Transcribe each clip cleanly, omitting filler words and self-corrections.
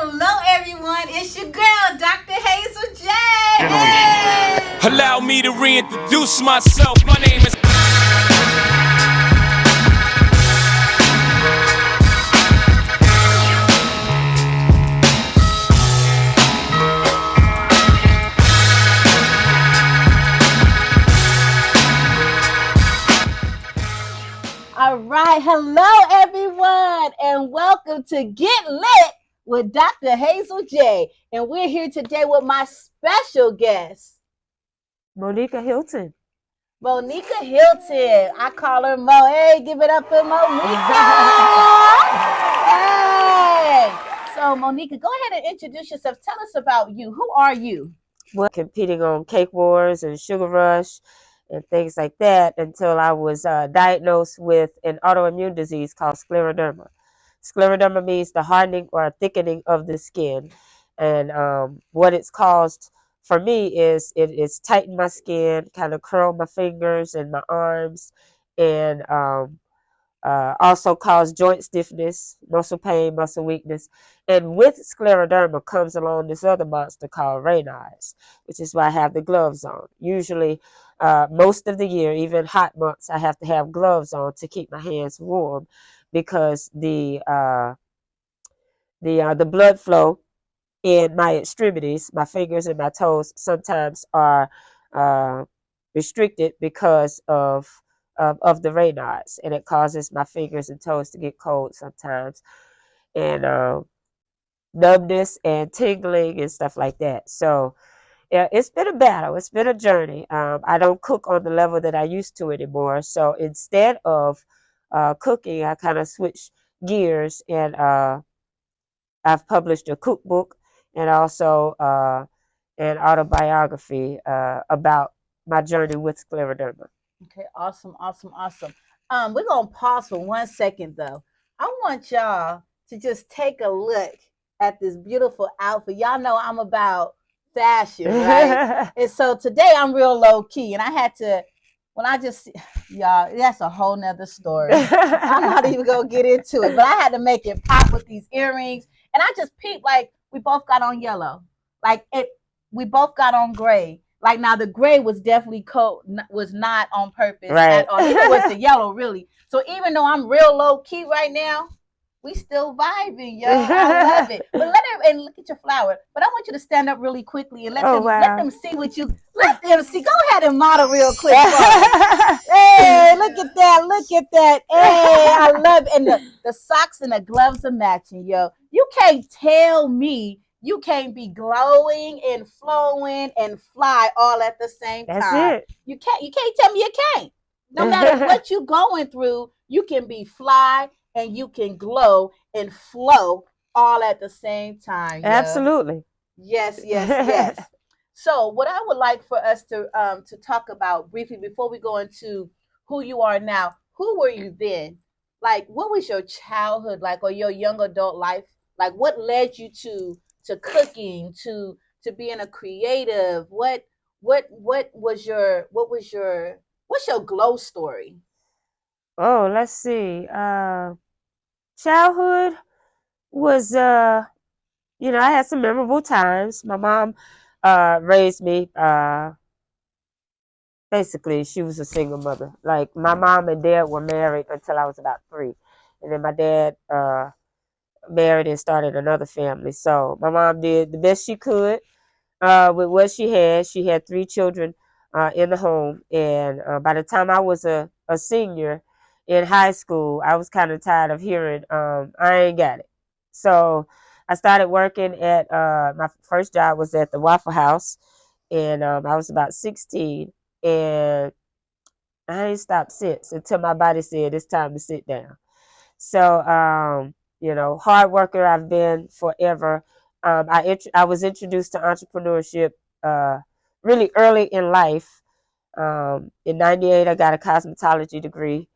Hello, everyone. It's your girl, Dr. Hazel J. Hey! Allow me to reintroduce myself. My name is. All right. Hello, everyone, and welcome to Get Lit with Dr. Hazel J. And we're here today with my special guest, Monika Hiltion. Monika Hilton. I call her Mo. Hey, give it up for Monika. Hey. So, Monika, go ahead and introduce yourself. Tell us about you. Who are you? Well, competing on Cake Wars and Sugar Rush and things like that until I was diagnosed with an autoimmune disease called scleroderma. Scleroderma means the hardening or thickening of the skin. And what it's caused for me is it's tightened my skin, kind of curled my fingers and my arms, and also cause joint stiffness, muscle pain, muscle weakness. And with scleroderma comes along this other monster called Raynaud's, which is why I have the gloves on. Usually, most of the year, even hot months, I have to have gloves on to keep my hands warm because the blood flow in my extremities, my fingers and my toes, sometimes are restricted because of the Raynaud's, and it causes my fingers and toes to get cold sometimes, and numbness and tingling and stuff like that. So yeah, it's been a battle. It's been a journey. I don't cook on the level that I used to anymore. So instead of cooking, I kind of switched gears, and I've published a cookbook and also an autobiography about my journey with scleroderma. Okay, awesome. We're gonna pause for 1 second though. I want y'all to just take a look at this beautiful outfit. Y'all know I'm about fashion, right? And so today I'm real low key, and I had to y'all, that's a whole nother story. I'm not even gonna get into it, but I had to make it pop with these earrings, and I just peeped like we both got on yellow, we both got on gray. Like now, the gray was definitely was not on purpose at all. It was the yellow, really. So even though I'm real low key right now, we still vibing, yo. I love it. But and look at your flower. But I want you to stand up really quickly and let them see what you. Let them see. Go ahead and model real quick. Hey, look at that. Hey, I love it. And the socks and the gloves are matching, yo. You can't tell me you can't be glowing and flowing and fly all at the same time. That's it. You can't tell me you can't. No matter what you're going through, you can be fly and you can glow and flow all at the same time. Yo. Absolutely. Yes. So what I would like for us to talk about briefly before we go into who you are now, who were you then? Like, what was your childhood like, or your young adult life? Like, what led you to cooking, to being a creative? What's your glow story? Oh, let's see. Childhood was I had some memorable times. My mom raised me. Basically, she was a single mother. Like, my mom and dad were married until I was about 3, and then my dad married and started another family. So my mom did the best she could with what she had. She had 3 children in the home, and by the time I was a senior in high school, I was kind of tired of hearing I ain't got it. So I started working at my first job was at the Waffle House, and I was about 16, and I ain't stopped since until my body said it's time to sit down. So hard worker I've been forever. I was introduced to entrepreneurship really early in life. In '98, I got a cosmetology degree.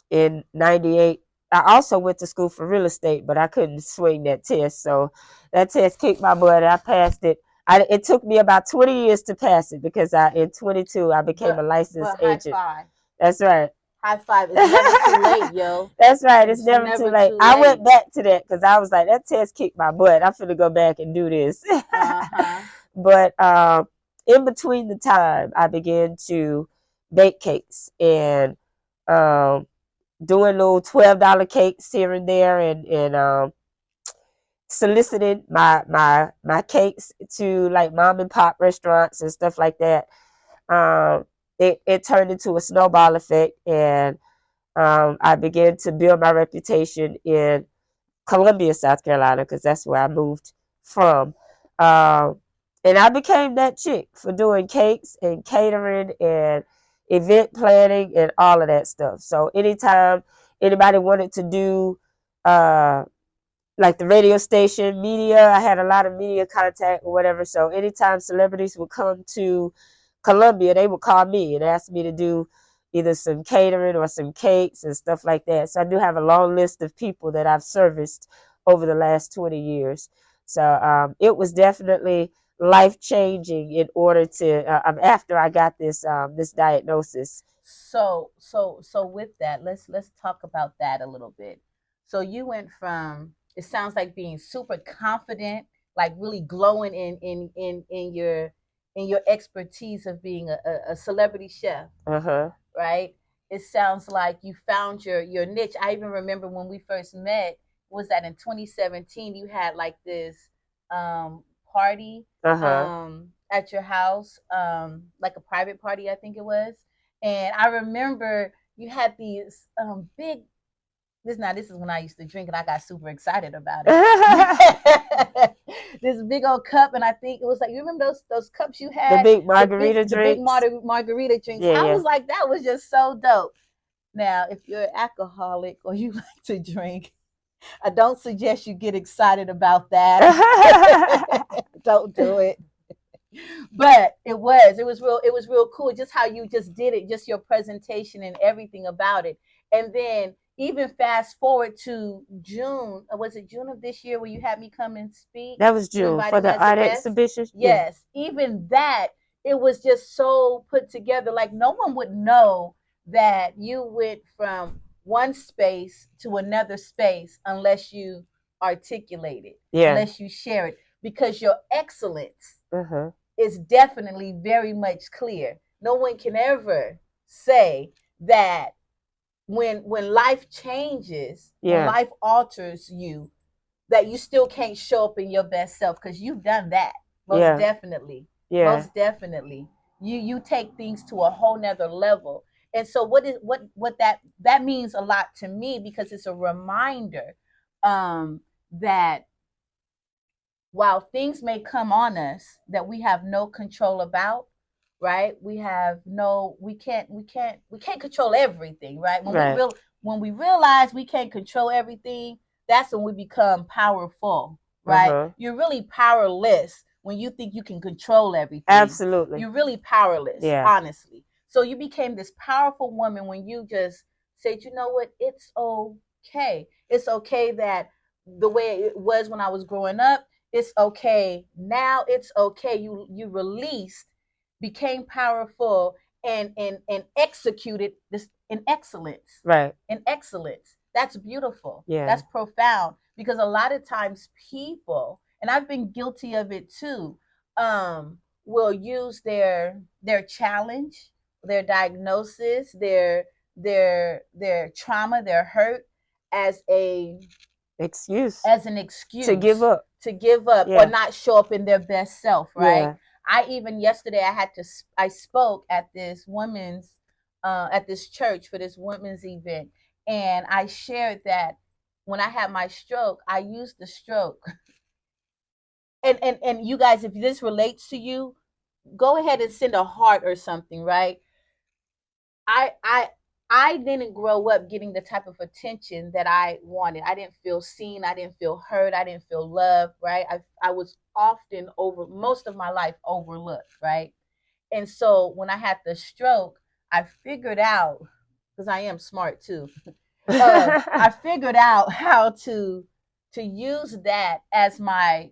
In '98, I also went to school for real estate, but I couldn't swing that test. So that test kicked my butt. I passed it. It took me about 20 years to pass it because in 22 I became a licensed agent. High five. That's right. High five. It's never too late, yo. That's right. It's never too late. I went back to that because I was like, that test kicked my butt. I'm finna go back and do this. But in between the time, I began to bake cakes and doing little $12 cakes here and there, and solicited my cakes to like mom and pop restaurants and stuff like that. It turned into a snowball effect, and I began to build my reputation in Columbia, South Carolina, because that's where I moved from. And I became that chick for doing cakes and catering and event planning and all of that stuff. So anytime anybody wanted to do like the radio station, media, I had a lot of media contact or whatever. So anytime celebrities would come to Columbia, they would call me and ask me to do either some catering or some cakes and stuff like that. So I do have a long list of people that I've serviced over the last 20 years. So it was definitely life-changing in order to, after I got this this diagnosis. So with that, let's talk about that a little bit. So you went from, it sounds like being super confident, like really glowing in your expertise of being a celebrity chef. Right? It sounds like you found your niche. I even remember when we first met, was that in 2017, you had like this party at your house, like a private party, I think it was. And I remember you had these big, this is when I used to drink and I got super excited about it. This big old cup, and I think it was like, you remember those cups you had? The big margarita drinks. The big margarita drinks. I was like, that was just so dope. Now, if you're an alcoholic or you like to drink, I don't suggest you get excited about that. Don't do it. But it was real cool, just how you just did it, just your presentation and everything about it. And then even fast forward to June, was it June of this year where you had me come and speak? That was June for the art exhibition. Yes, even that, it was just so put together. Like no one would know that you went from one space to another space unless you articulate it, unless you share it, because your excellence is definitely very much clear. No one can ever say that when life changes, when life alters you, that you still can't show up in your best self, because you've done that. Most definitely. Most definitely. You take things to a whole nother level. And so what that means a lot to me, because it's a reminder that while things may come on us that we have no control about, right? We can't control everything, right? When we realize we can't control everything, that's when we become powerful, right? You're really powerless when you think you can control everything. Absolutely. You're really powerless, honestly. So you became this powerful woman when you just said, you know what, it's okay. It's okay that the way it was when I was growing up, it's okay now. It's okay. You released, became powerful, and executed this in excellence. Right. In excellence. That's beautiful. Yeah. That's profound, because a lot of times people, and I've been guilty of it too, will use their challenge, their diagnosis, their trauma, their hurt as an excuse to give up or not show up in their best self, right? I even yesterday I spoke at this women's at this church for this women's event, and I shared that when I had my stroke, I used the stroke. And you guys, if this relates to you, go ahead and send a heart or something, right? I didn't grow up getting the type of attention that I wanted. I didn't feel seen. I didn't feel heard. I didn't feel loved, right? I was often most of my life overlooked, right? And so when I had the stroke, I figured out, because I am smart too, I figured out how to use that as my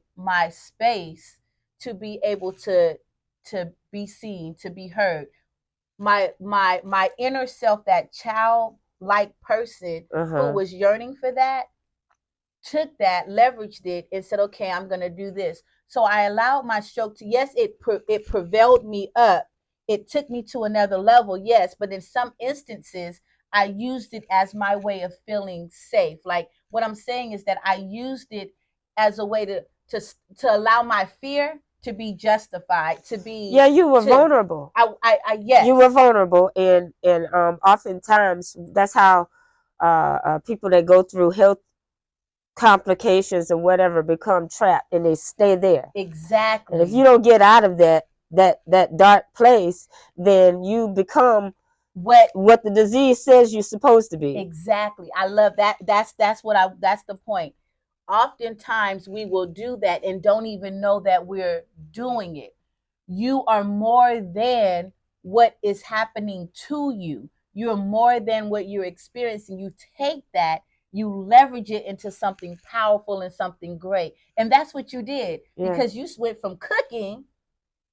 space to be able to be seen, to be heard. my inner self, that childlike person who was yearning for that, took that, leveraged it, and said, okay, I'm going to do this. So I allowed my stroke to, yes, it prevailed me up. It took me to another level, yes. But in some instances, I used it as my way of feeling safe. Like, what I'm saying is that I used it as a way to allow my fear to be justified, to be. Yeah, you were vulnerable. Yes. You were vulnerable, and oftentimes that's how people that go through health complications or whatever become trapped, and they stay there. Exactly. And if you don't get out of that dark place, then you become what the disease says you're supposed to be. Exactly. I love that. That's the point. Oftentimes we will do that and don't even know that we're doing it. You are more than what is happening to you. You're more than what you're experiencing. You take that, you leverage it into something powerful and something great. And that's what you did, because you went from cooking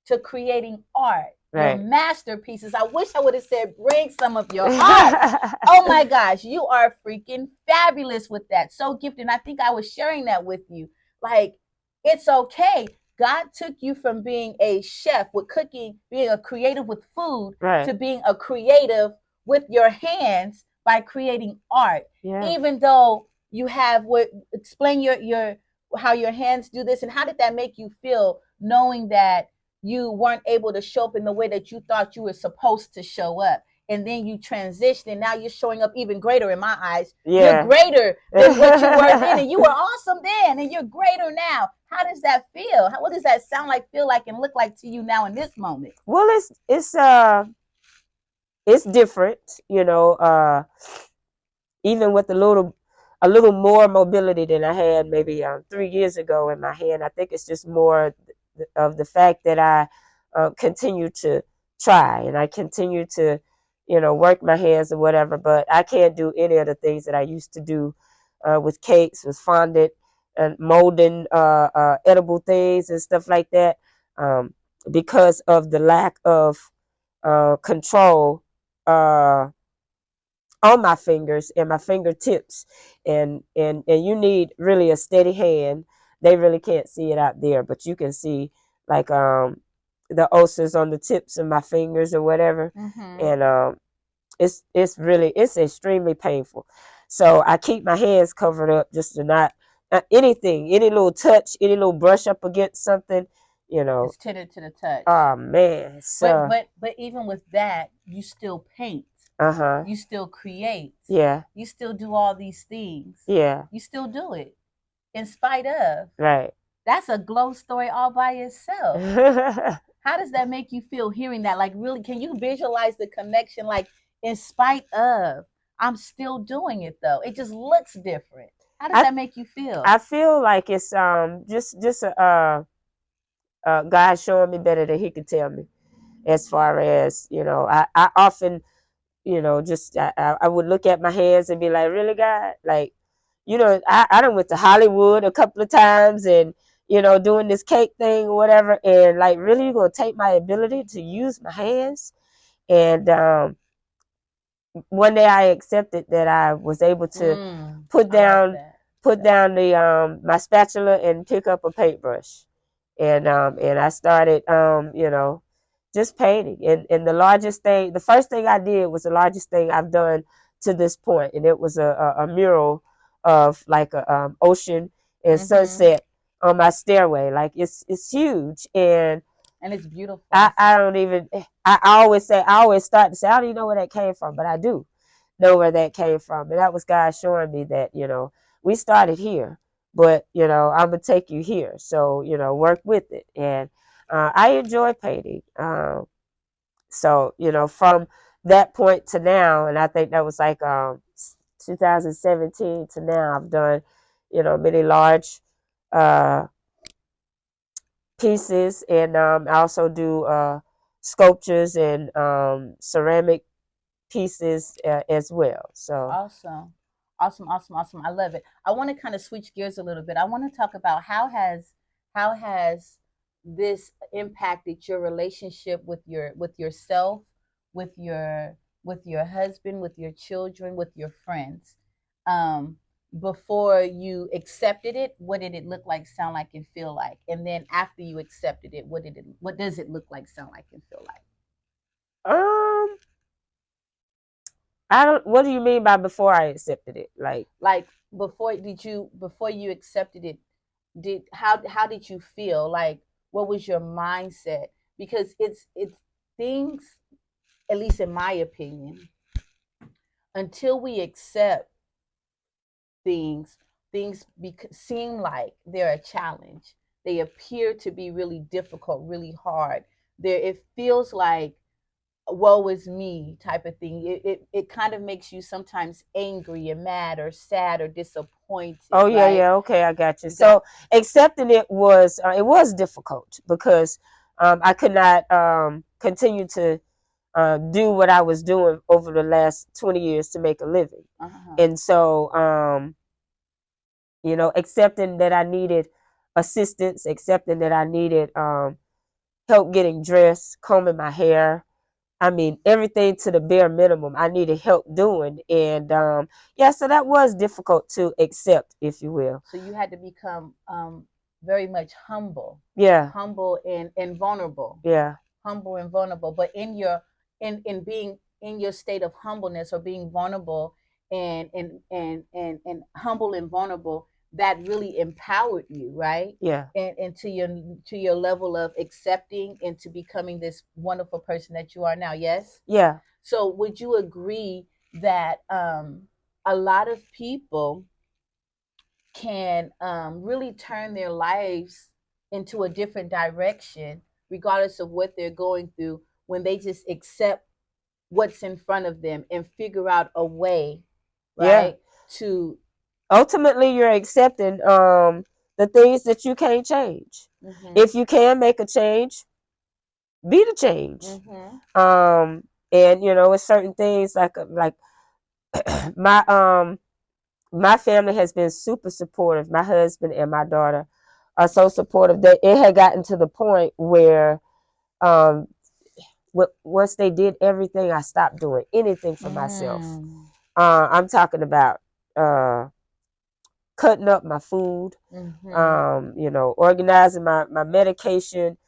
to creating art. Your masterpieces. I wish I would have said, bring some of your art. Oh my gosh, you are freaking fabulous with that. So gifted. And I think I was sharing that with you. Like, it's okay. God took you from being a chef with cooking, being a creative with food, to being a creative with your hands by creating art. Even though you have explain your how your hands do this, and how did that make you feel, knowing that you weren't able to show up in the way that you thought you were supposed to show up, and then you transitioned, and now you're showing up even greater in my eyes. You're greater than what you were then, and you were awesome then, and you're greater now. How does that feel? What does that sound like, feel like, and look like to you now in this moment? Well, it's different, you know. Even with a little more mobility than I had maybe 3 years ago in my hand. I think it's just more of the fact that I continue to try, and I continue to, work my hands or whatever. But I can't do any of the things that I used to do with cakes, with fondant, and molding edible things and stuff like that, because of the lack of control on my fingers and my fingertips, and you need really a steady hand. They really can't see it out there, but you can see, like, the ulcers on the tips of my fingers or whatever. And it's extremely painful. So I keep my hands covered up, just to not any little touch, any little brush up against something, it's tender to the touch. Oh man. So, but even with that, you still paint. You still create. Yeah. You still do all these things. Yeah. You still do it in spite of. Right. That's a glow story all by itself. How does that make you feel hearing that? Like, really, can you visualize the connection? Like, in spite of, I'm still doing it though. It just looks different. How does that make you feel? I feel like it's just God showing me better than He could tell me. As far as, I often, just I would look at my hands and be like, really, God? Like, I done went to Hollywood a couple of times, and, doing this cake thing or whatever, and like, really, you're going to take my ability to use my hands? And one day I accepted that I was able to put down the my spatula and pick up a paintbrush, and I started just painting. And the first thing I did was the largest thing I've done to this point, and it was a mural of like a ocean and sunset on my stairway. Like, it's huge, and it's beautiful. I don't even, I always start to say, I don't even know where that came from, but I do know where that came from. And that was God showing me that, we started here, but, I'm going to take you here. So, work with it. And I enjoy painting. So, from that point to now, and I think that was like 2017 to now, I've done, many large pieces, and I also do sculptures and ceramic pieces as well. So awesome. I love it. I want to kind of switch gears a little bit. I want to talk about how has this impacted your relationship with yourself, with your husband, with your children, with your friends. Before you accepted it, what did it look like, sound like, and feel like? And then after you accepted it, what does it look like, sound like, and feel like? I don't. What do you mean by before I accepted it? Like before you accepted it, how did you feel? Like, what was your mindset? Because it's things, at least in my opinion, until we accept things, seem like they're a challenge. They appear to be really difficult, really hard. It feels like woe is me type of thing. It kind of makes you sometimes angry and mad or sad or disappointed. Oh yeah, right? yeah. Okay, I got you. So accepting it was difficult because I could not continue to do what I was doing over the last 20 years to make a living. And so accepting that I needed assistance, accepting that I needed help getting dressed, combing my hair. I mean, everything to the bare minimum I needed help doing. And so that was difficult to accept, if you will. So you had to become very much humble. Yeah. Humble and vulnerable. Yeah. Humble and vulnerable. But in being in your state of humbleness, or being vulnerable and humble and vulnerable, that really empowered you, right? Yeah. And to your level of accepting and to becoming this wonderful person that you are now. Yes. Yeah. So would you agree that a lot of people can really turn their lives into a different direction, regardless of what they're going through, when they just accept what's in front of them and figure out a way, right? To ultimately, you're accepting the things that you can't change. If you can make a change, be the change. And it's certain things like my family has been super supportive. My husband and my daughter are so supportive that it had gotten to the point where once they did everything, I stopped doing anything for myself. I'm talking about cutting up my food, organizing my medication,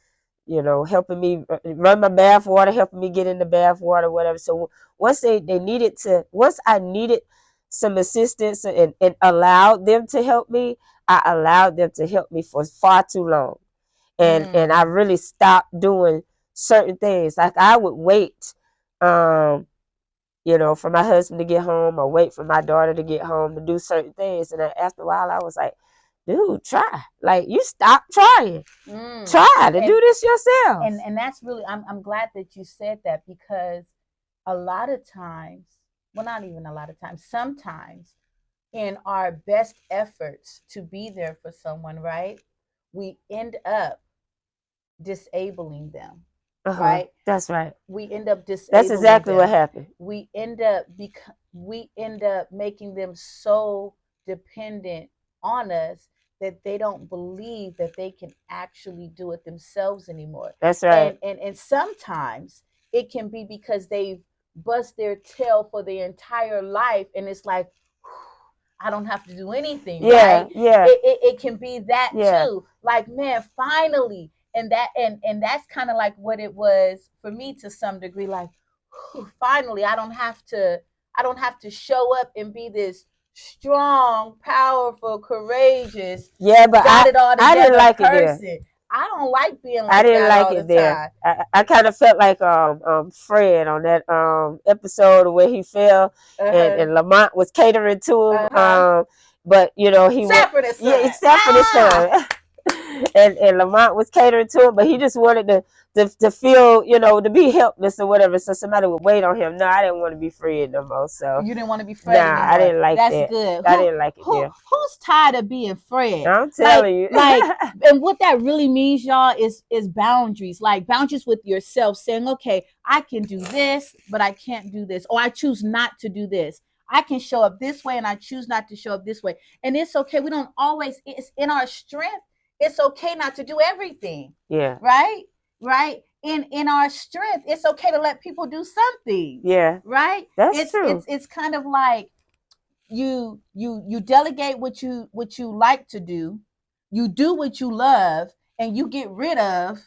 helping me run my bath water, helping me get in the bath water, whatever. So once once I needed some assistance and allowed them to help me, I allowed them to help me for far too long. And I really stopped doing certain things. Like I would wait, for my husband to get home, or wait for my daughter to get home to do certain things. And then after a while, I was like, dude, try. Like, you stop trying. Try to do this yourself. And that's really, I'm glad that you said that, because a lot of times, well, not even a lot of times, sometimes in our best efforts to be there for someone, right, we end up disabling them. Right? That's right. We end up disabling That's exactly them. what happened. We end up making them so dependent on us that they don't believe that they can actually do it themselves anymore. That's right. And sometimes it can be because they've bust their tail for their entire life, and it's like, I don't have to do anything. Yeah, right? Yeah. It can be that too. Like, man, finally. And that's kind of like what it was for me to some degree. Like, finally, I don't have to show up and be this strong, powerful, courageous, but got it all together I didn't like person. it there. I don't like being like I didn't that like all it the there. time. I kind of felt like Fred on that episode where he fell and Lamont was catering to him. But he except for the son. Except for the son. And Lamont was catering to him, but he just wanted to feel, to be helpless or whatever, so somebody would wait on him. No, I didn't want to be Fred no more. So you didn't want to be Fred anymore. I didn't like that. That's good. I didn't like it there. Who's tired of being Fred? I'm telling you. And what that really means, y'all, is boundaries. Like, boundaries with yourself, saying, okay, I can do this, but I can't do this, or I choose not to do this. I can show up this way, and I choose not to show up this way. And it's okay. We don't always, it's in our strength. It's okay not to do everything. Yeah. Right? in our strength, it's okay to let people do something. Yeah, Right? that's true. It's kind of like you delegate what you like to do, you do what you love, and you get rid of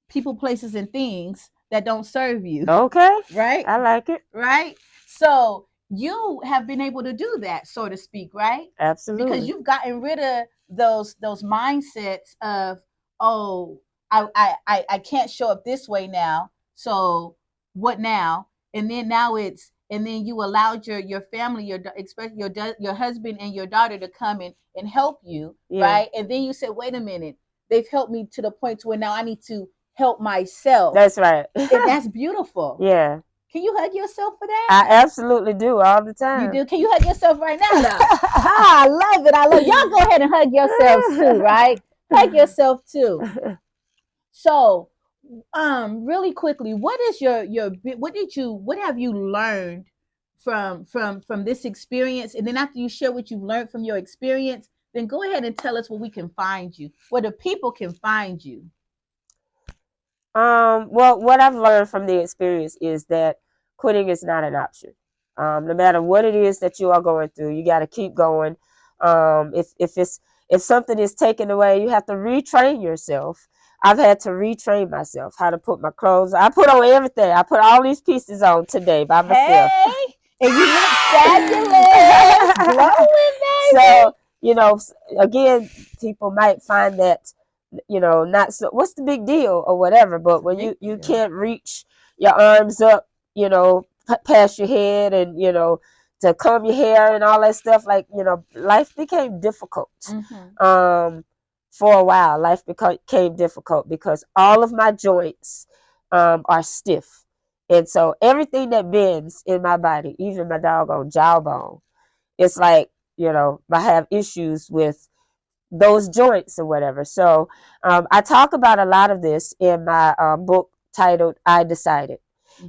people, places, and things that don't serve you. Okay, Right? I like it. Right? So you have been able to do that, so to speak, right? Because Absolutely. you've gotten rid of those mindsets of, oh, I can't show up this way now. So what now? And then now it's, and then you allowed your family, especially your husband and your daughter to come in and help you, Yeah. right? And then you said, wait a minute, they've helped me to the point to where now I need to help myself. That's right. And that's beautiful. Yeah. Can you hug yourself for that? I absolutely do all the time. You do? Can you hug yourself right now, though? I love it. I love it. Y'all go ahead and hug yourselves too, right? Hug yourself too. So, really quickly, what is what have you learned from this experience? And then after you share what you've learned from your experience, then go ahead and tell us where we can find you, where the people can find you. Well, what I've learned from the experience is that quitting is not an option. No matter what it is that you are going through, you got to keep going. If something is taken away, you have to retrain yourself. I've had to retrain myself how to put my clothes. I put on everything. I put all these pieces on today by myself. Hey, and you look fabulous, glowing, baby. So, you know, again, people might find that, you know, not so, what's the big deal or whatever, but when you can't reach your arms up, you know, past your head, and, you know, to comb your hair and all that stuff, like, you know, life became difficult. For a while, life became difficult because all of my joints are stiff, and so everything that bends in my body, even my doggone jawbone, it's like, you know, I have issues with those joints or whatever. So I talk about a lot of this in my book titled I Decided.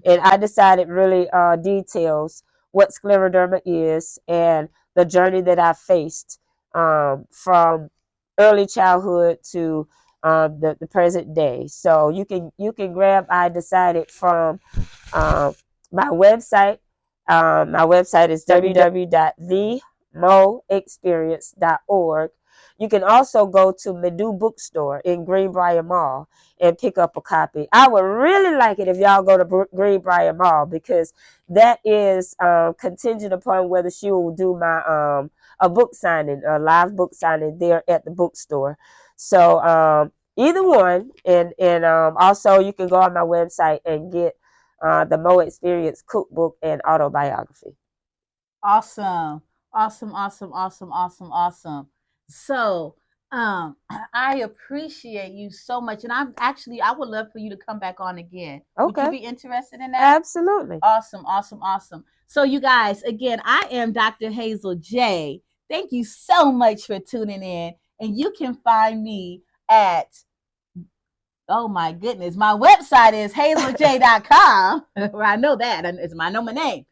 And I Decided really details what scleroderma is and the journey that I faced from early childhood to the present day. So you can grab I Decided from my website. My website is www.themoexperience.org. You can also go to Medu Bookstore in Greenbrier Mall and pick up a copy. I would really like it if y'all go to Greenbrier Mall, because that is contingent upon whether she will do my a book signing, a live book signing there at the bookstore. So either one, and also you can go on my website and get the Mo Experience cookbook and autobiography. Awesome. Awesome, awesome, awesome, awesome, awesome. So, I appreciate you so much. And I would love for you to come back on again. Okay. Would you be interested in that? Absolutely. Awesome, awesome, awesome. So, you guys, again, I am Dr. Hazel J. Thank you so much for tuning in. And you can find me at, oh my goodness, my website is hazelj.com, where I know that, and it's my name.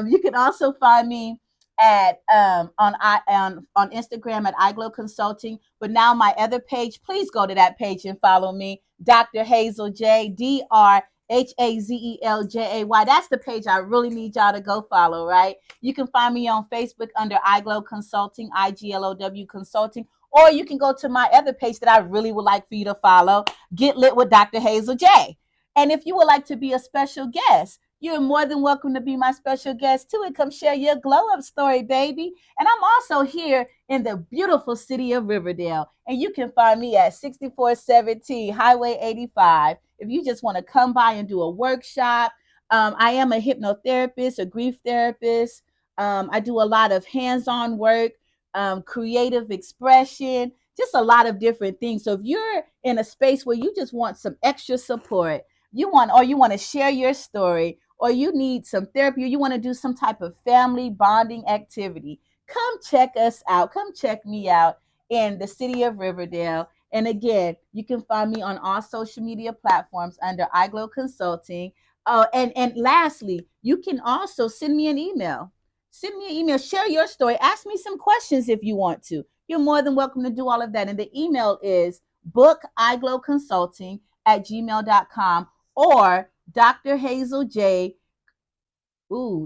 You can also find me at on Instagram at iGlow Consulting. But now my other page, please go to that page and follow me, Dr. Hazel J, DrHazelJay. That's the page I really need y'all to go follow, right? You can find me on Facebook under iGlow Consulting, IGLOW Consulting. Or you can go to my other page that I really would like for you to follow, Get Lit with Dr. Hazel J. And if you would like to be a special guest, you're more than welcome to be my special guest too, and come share your glow up story, baby. And I'm also here in the beautiful city of Riverdale. And you can find me at 6417 Highway 85. If you just want to come by and do a workshop, I am a hypnotherapist, a grief therapist. I do a lot of hands-on work, creative expression, just a lot of different things. So if you're in a space where you just want some extra support, you want to share your story, or you need some therapy, or you want to do some type of family bonding activity, come check us out. Come check me out in the city of Riverdale. And again, you can find me on all social media platforms under iGlow Consulting. Oh, and lastly, you can also send me an email. Send me an email, share your story, ask me some questions if you want to. You're more than welcome to do all of that. And the email is bookiglowconsulting@gmail.com. or Dr. Hazel J.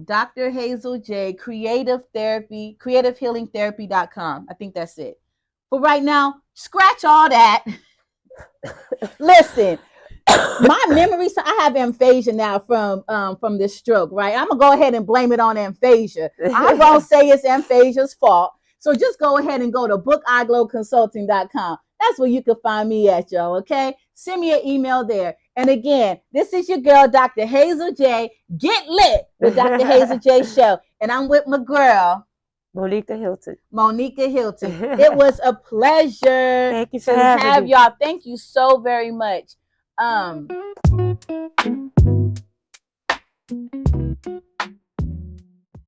Dr. Hazel J. creative healing therapy.com. I think that's it. For right now, scratch all that. Listen, my memory, so I have aphasia now from this stroke, right? I'm gonna go ahead and blame it on aphasia. I'm gonna say it's aphasia's fault. So just go ahead and go to bookiglowconsulting.com. That's where you can find me at, y'all. Okay, send me an email there. And again, this is your girl, Dr. Hazel J. Get lit with Dr. Hazel J. Show, and I'm with my girl, Monika Hilton. Monika Hilton. It was a pleasure. Thank you for to having have me. y'all. Thank you so very much.